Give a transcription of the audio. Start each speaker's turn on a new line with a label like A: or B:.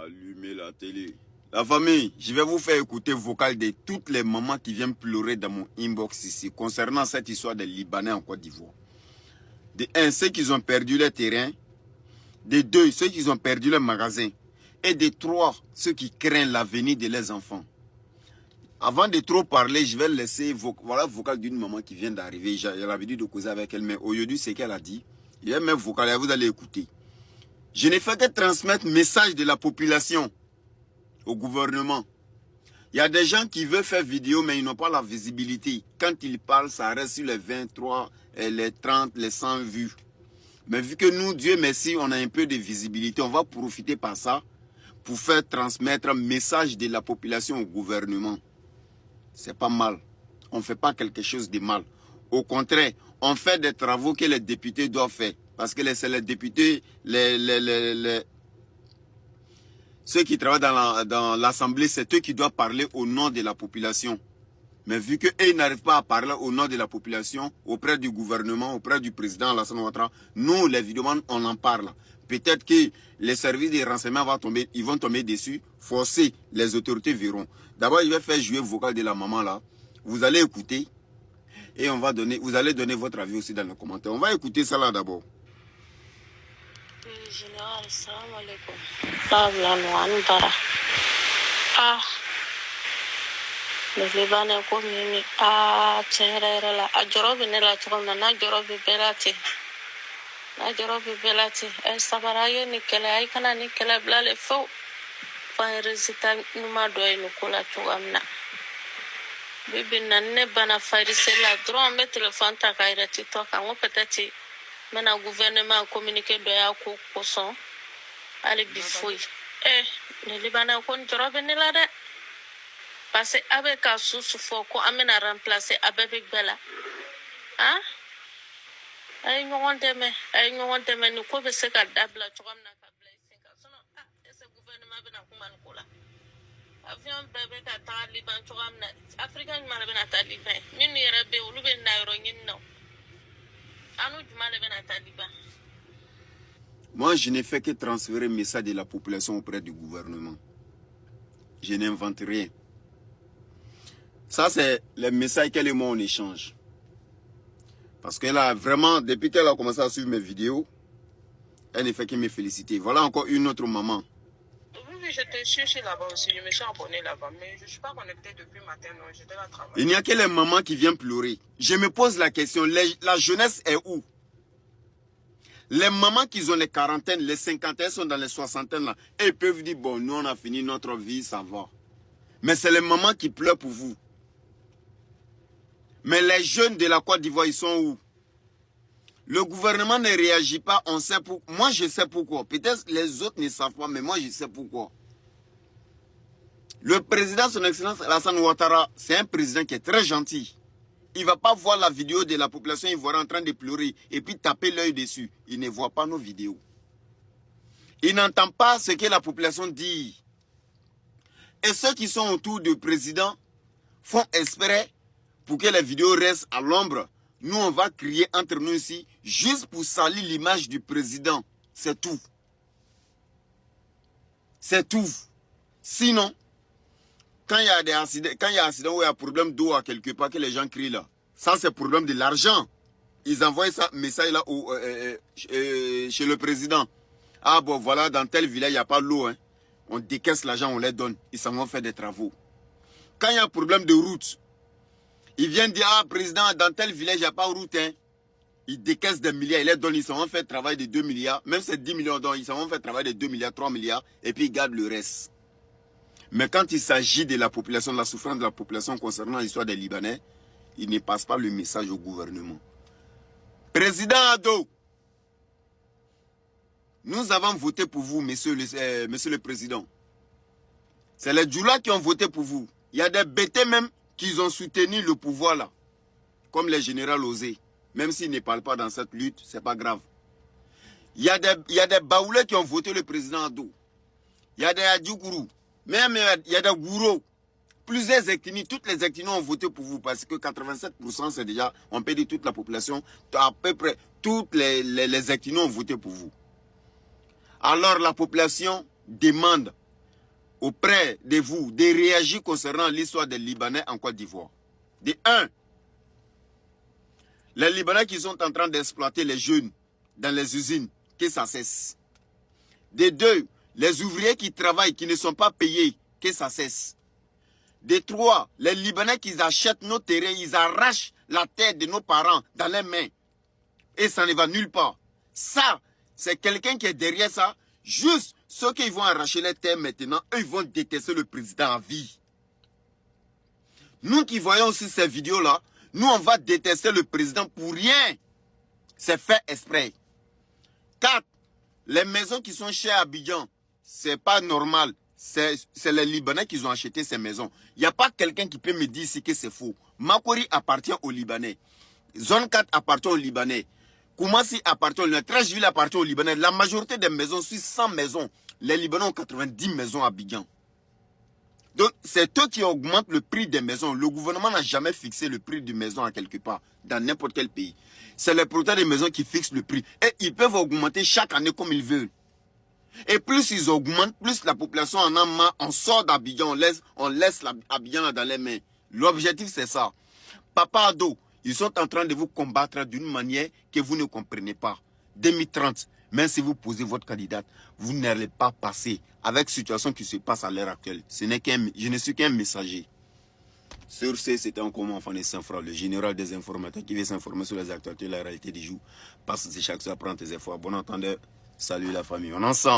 A: Allumez la télé. La famille, je vais vous faire écouter vocal de toutes les mamans qui viennent pleurer dans mon inbox ici concernant cette histoire des Libanais en Côte d'Ivoire. De 1, ceux qui ont perdu leur terrain. De 2, ceux qui ont perdu leur magasin. Et de 3, ceux qui craignent l'avenir de leurs enfants. Avant de trop parler, je vais laisser voilà le vocal d'une maman qui vient d'arriver. J'ai l'habitude de causer avec elle, mais aujourd'hui, c'est qu'elle a dit. Il y a même vocal, vous allez écouter. Je n'ai fait que transmettre le message de la population au gouvernement. Il y a des gens qui veulent faire vidéo, mais ils n'ont pas la visibilité. Quand ils parlent, ça reste sur les 23, les 30, les 100 vues. Mais vu que nous, Dieu merci, on a un peu de visibilité, on va profiter par ça pour faire transmettre un message de la population au gouvernement. C'est pas mal. On ne fait pas quelque chose de mal. Au contraire, on fait des travaux que les députés doivent faire. Parce que c'est les députés, ceux qui travaillent dans l'Assemblée, c'est eux qui doivent parler au nom de la population. Mais vu qu'eux n'arrivent pas à parler au nom de la population, auprès du gouvernement, auprès du président Alassane Ouattara, nous, les vidéomans, on en parle. Peut-être que les services de renseignement vont tomber dessus, forcer, les autorités verront. D'abord, je vais faire jouer le vocal de la maman là. Vous allez écouter et vous allez donner votre avis aussi dans les commentaires. On va écouter ça là d'abord.
B: Général, salam alaikum. Les Libanais comme tiens la ajorobi ne la tugona na jorobi belati na jorobi belati e sabaraye ni kele ay kana ni kele blale fo fa resita numa do en kula tugamna bibi nanne bana farise la drone me téléphone ta kaira TikTok en peut-être mena gouvernement communiquer do ya ko son ali bifoi les Libanais kon jorobi ne la de parce que avec un sous-fort qu'on amène à remplacer avec Bella. Hein? Ay ñogon deme ni ko be se ka dabla to am na ka blessing ka sono ese gouvernement be na kuma ko la avion bebe ka taliban to am na africain ma be na taliban min yere be ulu be na yoro nyin no anu juma le be na taliban.
A: Moi, je n'ai fait que transférer le message de la population auprès du gouvernement. Je n'invente rien. Ça, c'est le message qu'elle et moi, on échange. Parce qu'elle a vraiment, depuis qu'elle a commencé à suivre mes vidéos, elle ne fait que me féliciter. Voilà encore une autre maman.
C: Oui, j'étais cherché là-bas aussi. Je me suis abonné là-bas. Mais je ne suis pas connecté depuis matin. Non, j'étais là travailler.
A: Il n'y a que les mamans qui viennent pleurer. Je me pose la question, la jeunesse est où? Les mamans qui ont les quarantaines, les cinquantaines sont dans les soixantaines là. Et ils peuvent dire, bon, nous on a fini notre vie, ça va. Mais c'est les mamans qui pleurent pour vous. Mais les jeunes de la Côte d'Ivoire, ils sont où? Le gouvernement ne réagit pas, on sait pourquoi. Moi, je sais pourquoi. Peut-être les autres ne savent pas, mais moi, je sais pourquoi. Le président, son excellence Alassane Ouattara, c'est un président qui est très gentil. Il ne va pas voir la vidéo de la population ivoirienne en train de pleurer et puis taper l'œil dessus. Il ne voit pas nos vidéos. Il n'entend pas ce que la population dit. Et ceux qui sont autour du président font espérer pour que les vidéos restent à l'ombre. Nous, on va crier entre nous ici, juste pour salir l'image du président. C'est tout. C'est tout. Sinon, quand il y a des accidents, où il y a un problème d'eau à quelque part, que les gens crient là, ça c'est le problème de l'argent. Ils envoient ça, message là chez le président. Ah bon, voilà, dans tel village, il n'y a pas l'eau. Hein. On décaisse l'argent, on les donne. Ils s'en vont faire des travaux. Quand il y a un problème de route, ils viennent dire, ah, président, dans tel village, il n'y a pas de route. Hein. Ils décaissent des milliards, ils les donnent, ils s'en vont faire travail de 2 milliards. Même si c'est 10 millions, donc ils s'en vont faire travail de 2 milliards, 3 milliards, et puis ils gardent le reste. Mais quand il s'agit de la population, de la souffrance de la population concernant l'histoire des Libanais, ils ne passent pas le message au gouvernement. Président Ado, nous avons voté pour vous, monsieur le président. C'est les Djoula qui ont voté pour vous. Il y a des bêtés même qui ont soutenu le pouvoir là. Comme les généraux Osé. Même s'ils ne parlent pas dans cette lutte, ce n'est pas grave. Il y a des Baoulés qui ont voté le président Ado. Il y a des Adjoukourou. Même il y a des Gourou. Plusieurs ethnies, toutes les ethnies ont voté pour vous. Parce que 87% c'est déjà, on peut dire toute la population, à peu près toutes les ethnies ont voté pour vous. Alors la population demande auprès de vous de réagir concernant l'histoire des Libanais en Côte d'Ivoire. De un, les Libanais qui sont en train d'exploiter les jeunes dans les usines, que ça cesse. De deux, les ouvriers qui travaillent, qui ne sont pas payés, que ça cesse. De trois, les Libanais qui achètent nos terrains, ils arrachent la terre de nos parents dans les mains. Et ça ne va nulle part. Ça, c'est quelqu'un qui est derrière ça. Juste ceux qui vont arracher les terres maintenant, eux, ils vont détester le président à vie. Nous qui voyons aussi ces vidéos-là, nous, on va détester le président pour rien. C'est fait exprès. 4. Les maisons qui sont chères à Abidjan, c'est pas normal. C'est les Libanais qui ont acheté ces maisons. Il n'y a pas quelqu'un qui peut me dire ici que c'est faux. Makori appartient aux Libanais. Zone 4 appartient aux Libanais. Koumassi appartient aux Libanais. Trècheville appartient aux Libanais. La majorité des maisons, sur 100 maisons, les Libanais ont 90 maisons à Abidjan. Donc, c'est eux qui augmentent le prix des maisons. Le gouvernement n'a jamais fixé le prix d'une maison à quelque part, dans n'importe quel pays. C'est les producteurs des maisons qui fixent le prix. Et ils peuvent augmenter chaque année comme ils veulent. Et plus ils augmentent, plus la population en a marre. On sort d'Abidjan, on laisse Abidjan dans les mains. L'objectif, c'est ça. Papa Ado, ils sont en train de vous combattre d'une manière que vous ne comprenez pas. 2030, même si vous posez votre candidate, vous n'allez pas passer avec la situation qui se passe à l'heure actuelle. Je ne suis qu'un messager. Sur ce, c'était encore mon enfant de Saint-Franc, le général des informateurs qui veut s'informer sur les actualités et la réalité du jour. Parce que chaque soir, prends tes efforts. Bon entendeur, salut la famille, on est ensemble.